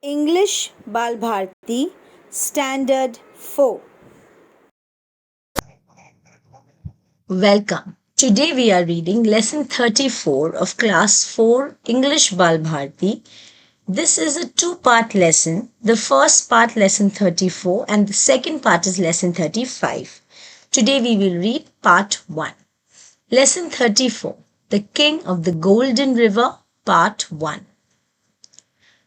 English Balbharati Standard 4. Welcome. Today we are reading lesson 34 of class 4 English Balbharati. This is a two-part lesson. The first part lesson 34 and the second part is lesson 35. Today we will read part 1. Lesson 34. The King of the Golden River, part 1.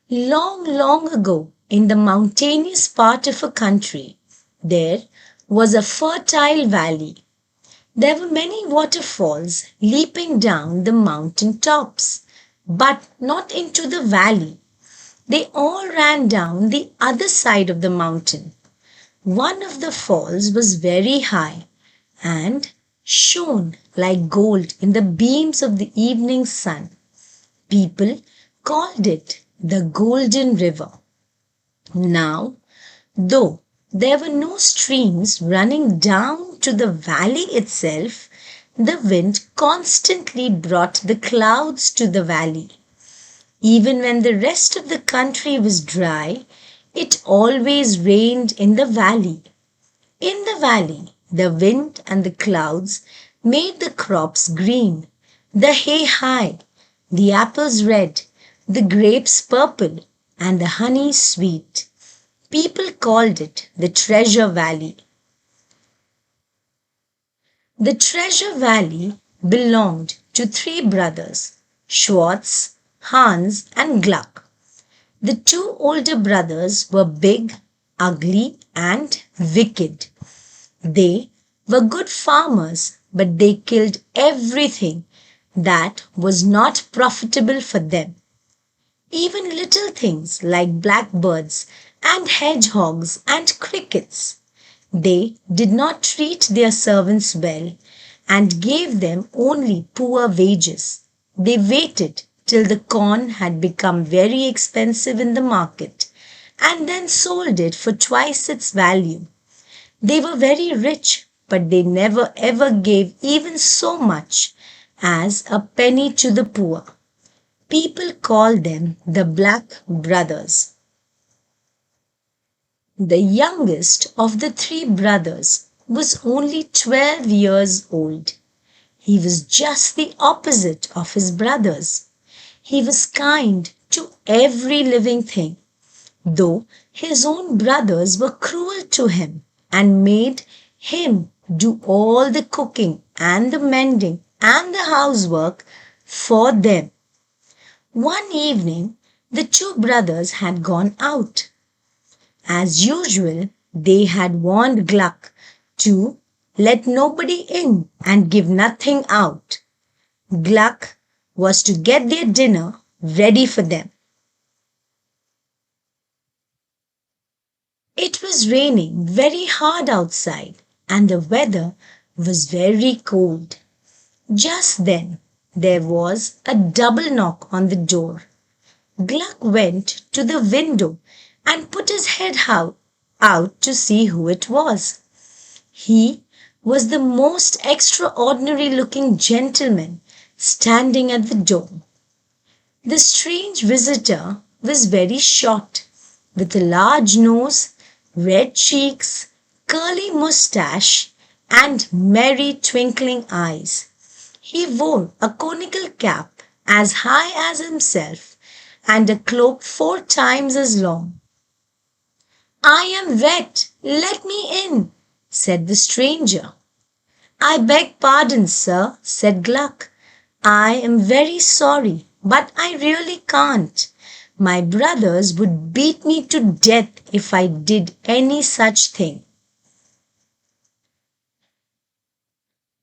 Long, long ago, in the mountainous part of a country, there was a fertile valley. There were many waterfalls leaping down the mountain tops, but not into the valley. They all ran down the other side of the mountain. One of the falls was very high and shone like gold in the beams of the evening sun. People called it the Golden River. Now, though there were no streams running down to the valley itself, the wind constantly brought the clouds to the valley. Even when the rest of the country was dry, it always rained in the valley. In the valley, the wind and the clouds made the crops green, the hay high, the apples red, the grapes purple, and the honey sweet. People called it the Treasure Valley. The Treasure Valley belonged to three brothers, Schwartz, Hans, and Gluck. The two older brothers were big, ugly, and wicked. They were good farmers, but they killed everything that was not profitable for them. Even little things like blackbirds and hedgehogs and crickets. They did not treat their servants well and gave them only poor wages. They waited till the corn had become very expensive in the market and then sold it for twice its value. They were very rich, but they never ever gave even so much as a penny to the poor. People called them the Black Brothers. The youngest of the three brothers was only 12 years old. He was just the opposite of his brothers. He was kind to every living thing, though his own brothers were cruel to him and made him do all the cooking and the mending and the housework for them. One evening, the two brothers had gone out. As usual, they had warned Gluck to let nobody in and give nothing out. Gluck was to get their dinner ready for them. It was raining very hard outside and the weather was very cold. Just then, there was a double knock on the door. Gluck went to the window and put his head out to see who it was. He was the most extraordinary looking gentleman standing at the door. The strange visitor was very short, with a large nose, red cheeks, curly moustache, and merry twinkling eyes. He wore a conical cap as high as himself and a cloak 4 times as long. "I am wet, let me in," said the stranger. "I beg pardon, sir," said Gluck. "I am very sorry, but I really can't. My brothers would beat me to death if I did any such thing."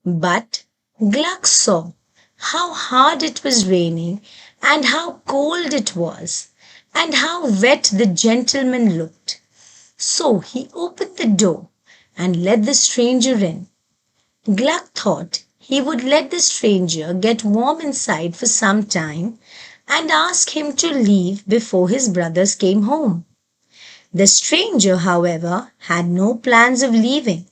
But Gluck saw how hard it was raining and how cold it was and how wet the gentleman looked. So he opened the door and let the stranger in. Gluck thought he would let the stranger get warm inside for some time and ask him to leave before his brothers came home. The stranger, however, had no plans of leaving.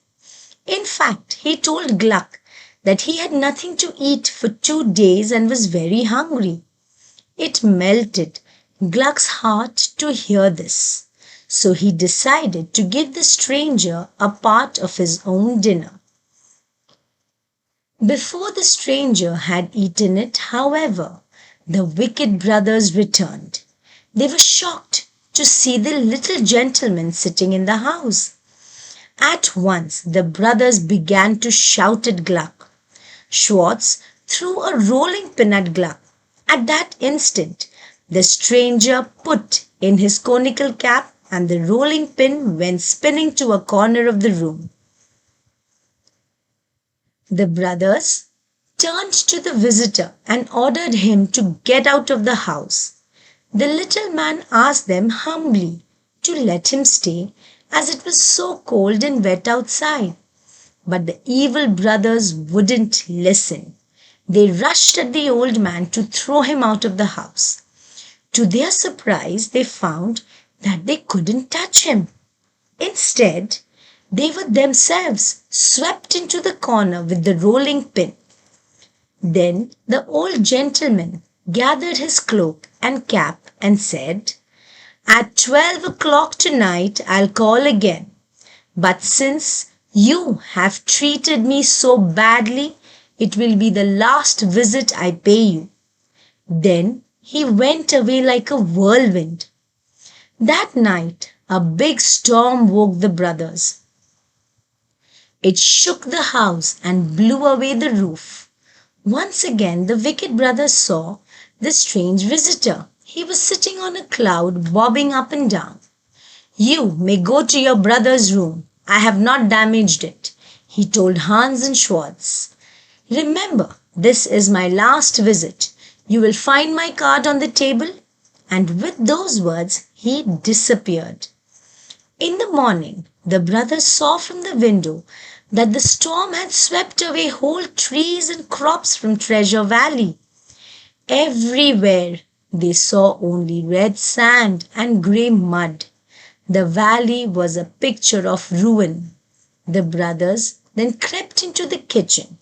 In fact, he told Gluck that he had nothing to eat for 2 days and was very hungry. It melted Gluck's heart to hear this, so he decided to give the stranger a part of his own dinner. Before the stranger had eaten it, however, the wicked brothers returned. They were shocked to see the little gentleman sitting in the house. At once the brothers began to shout at Gluck. Schwartz threw a rolling pin at Gluck. At that instant, the stranger put in his conical cap and the rolling pin went spinning to a corner of the room. The brothers turned to the visitor and ordered him to get out of the house. The little man asked them humbly to let him stay, as it was so cold and wet outside. But the evil brothers wouldn't listen. They rushed at the old man to throw him out of the house. To their surprise, they found that they couldn't touch him. Instead, they were themselves swept into the corner with the rolling pin. Then the old gentleman gathered his cloak and cap and said, "At 12 o'clock tonight I'll call again. But since you have treated me so badly, it will be the last visit I pay you." Then he went away like a whirlwind. That night a big storm woke the brothers. It shook the house and blew away the roof. Once again the wicked brothers saw the strange visitor. He was sitting on a cloud, bobbing up and down. "You may go to your brother's room. I have not damaged it," he told Hans and Schwartz. "Remember, this is my last visit. You will find my card on the table." And with those words, he disappeared. In the morning, the brothers saw from the window that the storm had swept away whole trees and crops from Treasure Valley. Everywhere they saw only red sand and grey mud. The valley was a picture of ruin. The brothers then crept into the kitchen.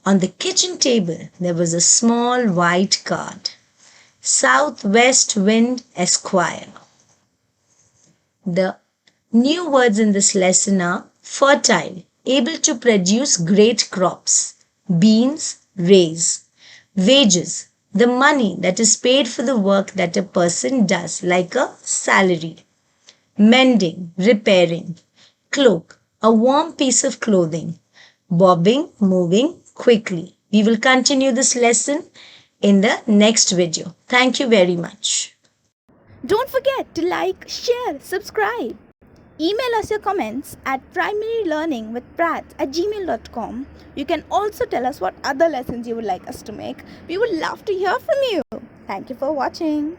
On the kitchen table there was a small white card. Southwest Wind, Esquire. The new words in this lesson are fertile, able to produce great crops. Beans, raise. Wages, the money that is paid for the work that a person does, like a salary. Mending, repairing. Cloak, a warm piece of clothing. Bobbing, moving quickly. We will continue this lesson in the next video. Thank you very much. Don't forget to like, share, subscribe. Email us your comments at primarylearningwithprats@gmail.com. You can also tell us what other lessons you would like us to make. We would love to hear from you. Thank you for watching.